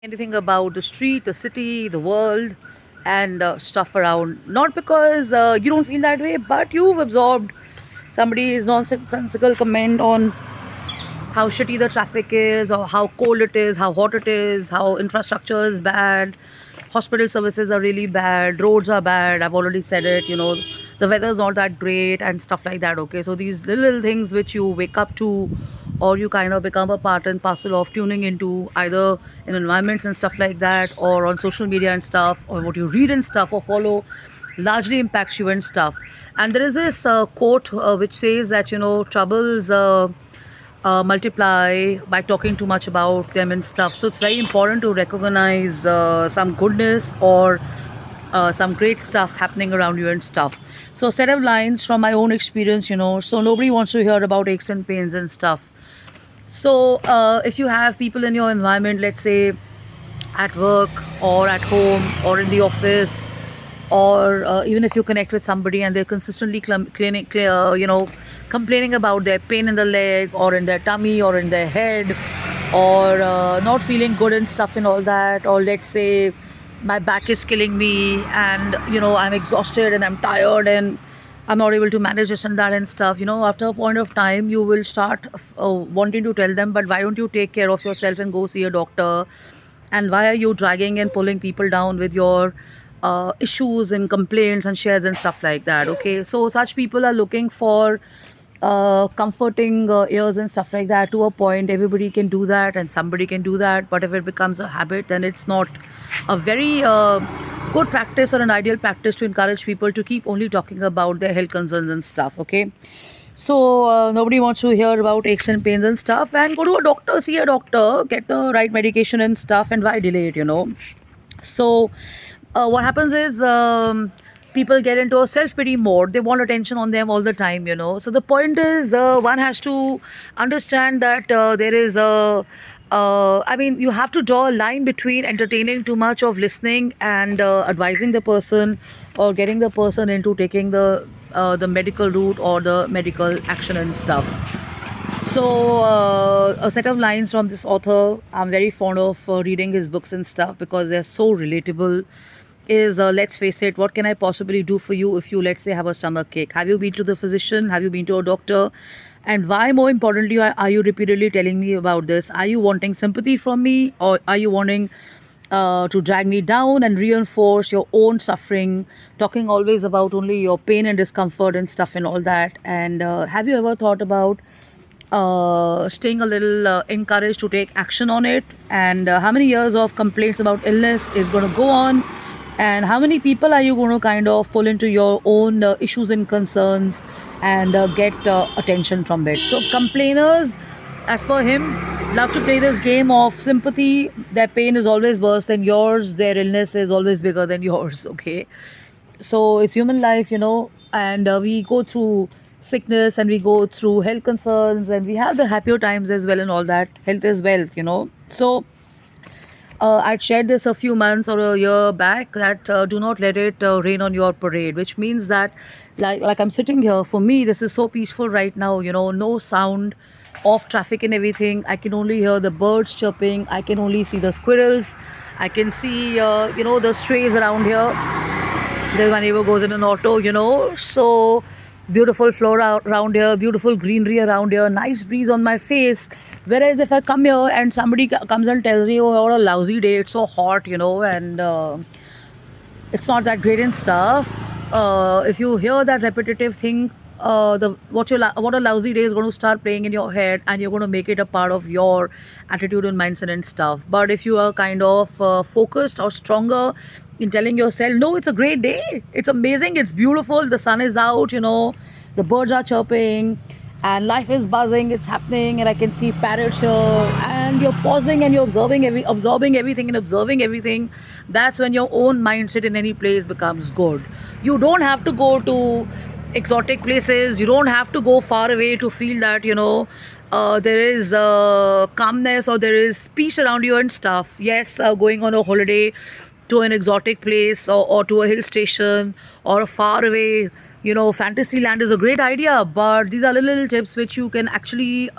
anything about the street, the city, the world, and stuff around. Not because you don't feel that way, but you've absorbed somebody's nonsensical comment on how shitty the traffic is, or how cold it is, how hot it is, how infrastructure is bad, hospital services are really bad, roads are bad. I've already said it, the weather's not that great and stuff like that. Okay, so these little things which you wake up to, or you kind of become a part and parcel of tuning into, either in environments and stuff like that, or on social media and stuff, or what you read and stuff, or follow, largely impacts you and stuff. And there is this quote which says that troubles multiply by talking too much about them and stuff. So it's very important to recognize some goodness, or some great stuff happening around you and stuff. So a set of lines from my own experience. So nobody wants to hear about aches and pains and stuff. So if you have people in your environment, let's say at work or at home or in the office, or even if you connect with somebody and they're consistently complaining about their pain in the leg or in their tummy or in their head, or not feeling good and stuff and all that, or let's say my back is killing me, and I'm exhausted and I'm tired and I'm not able to manage this and that and stuff. After a point of time, you will start wanting to tell them, but why don't you take care of yourself and go see a doctor? And why are you dragging and pulling people down with your issues and complaints and shares and stuff like that? Okay, so such people are looking for comforting ears and stuff like that. To a point, everybody can do that and somebody can do that, but if it becomes a habit, then it's not a very good practice or an ideal practice to encourage people to keep only talking about their health concerns and stuff. Okay, so nobody wants to hear about aches and pains and stuff, and go to a doctor, see a doctor, get the right medication and stuff, and why delay it? So what happens is, people get into a self-pity mode. They want attention on them all the time. So the point is, one has to understand that there is a I mean, you have to draw a line between entertaining too much of listening and advising the person, or getting the person into taking the medical route or the medical action and stuff. So, a set of lines from this author, I'm very fond of reading his books and stuff because they're so relatable. Is let's face it, what can I possibly do for you if you, let's say, have a stomach ache? Have you been to the physician? Have you been to a doctor? And why, more importantly, are you repeatedly telling me about this? Are you wanting sympathy from me, or are you wanting to drag me down and reinforce your own suffering, talking always about only your pain and discomfort and stuff and all that? And have you ever thought about staying a little encouraged to take action on it? And how many years of complaints about illness is going to go on? And how many people are you going to kind of pull into your own issues and concerns, and get attention from it? So complainers, as per him, love to play this game of sympathy. Their pain is always worse than yours, their illness is always bigger than yours. Okay, so it's human life. And we go through sickness, and we go through health concerns, and we have the happier times as well, and all that. Health is wealth. So I'd shared this a few months or a year back, that do not let it rain on your parade, which means that, like I'm sitting here, for me, this is so peaceful right now. No sound of traffic and everything. I can only hear the birds chirping. I can only see the squirrels. I can see, the strays around here. There's my neighbor goes in an auto. So beautiful flora around here, beautiful greenery around here, nice breeze on my face. Whereas if I come here and somebody comes and tells me, oh, what a lousy day, it's so hot, and it's not that great and stuff. If you hear that repetitive thing, what a lousy day is going to start playing in your head, and you're going to make it a part of your attitude and mindset and stuff. But if you are kind of focused or stronger in telling yourself, no, it's a great day, it's amazing, it's beautiful, the sun is out, the birds are chirping, and life is buzzing, it's happening, and I can see parrots here, and you're pausing and you're absorbing everything. That's when your own mindset in any place becomes good. You don't have to go to exotic places, you don't have to go far away to feel that there is calmness, or there is peace around you and stuff. Yes, going on a holiday to an exotic place, or to a hill station, or a far away fantasy land is a great idea, but these are little tips which you can actually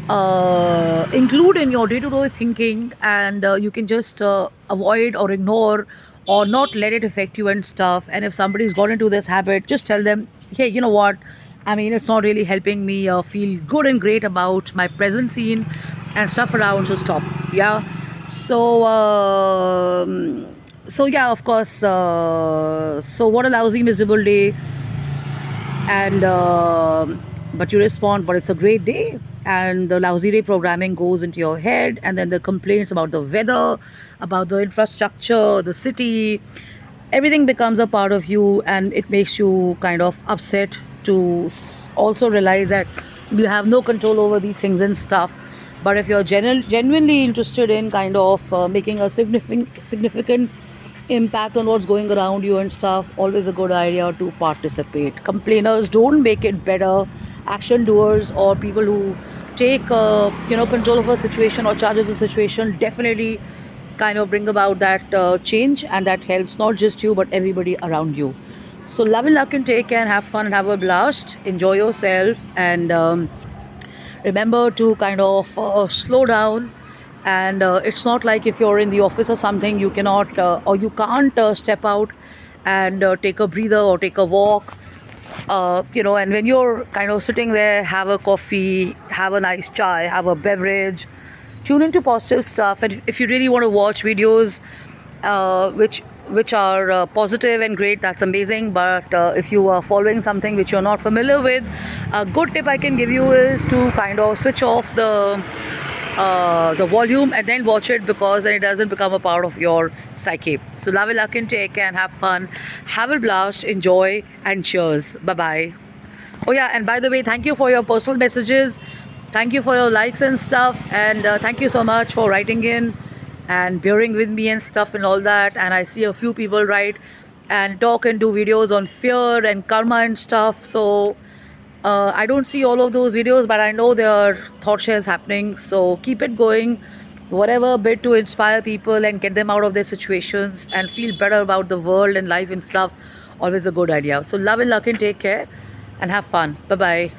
include in your day-to-day thinking, and you can just avoid or ignore or not let it affect you and stuff. And if somebody's got into this habit, just tell them, hey, you know what, I mean, it's not really helping me feel good and great about my present scene and stuff around, so stop. Yeah. So so yeah, of course, so what a lousy miserable day. And but you respond, but it's a great day. And the lousy day programming goes into your head, and then the complaints about the weather, about the infrastructure, the city, everything becomes a part of you, and it makes you kind of upset to also realize that you have no control over these things and stuff. But if you're genuinely interested in kind of making a significant impact on what's going around you and stuff, always a good idea to participate. Complainers don't make it better. Action doers or people who take control of a situation or charges a situation definitely kind of bring about that change, and that helps not just you but everybody around you. So love and luck and take care and have fun and have a blast. Enjoy yourself, and remember to kind of slow down. And it's not like if you're in the office or something, you cannot or you can't step out and take a breather or take a walk. And when you're kind of sitting there, have a coffee, have a nice chai, have a beverage, tune into positive stuff. And if you really want to watch videos which are positive and great, that's amazing. But if you are following something which you're not familiar with, a good tip I can give you is to kind of switch off the volume and then watch it, because then it doesn't become a part of your psyche. So love and luck and take care and have fun, have a blast, enjoy, and cheers. Bye bye. Oh yeah, and by the way, thank you for your personal messages, thank you for your likes and stuff, and thank you so much for writing in and bearing with me and stuff and all that. And I see a few people write and talk and do videos on fear and karma and stuff. So I don't see all of those videos, but I know there are thought shares happening. So keep it going, whatever bit to inspire people and get them out of their situations and feel better about the world and life and stuff. Always a good idea. So love and luck and take care and have fun. Bye bye.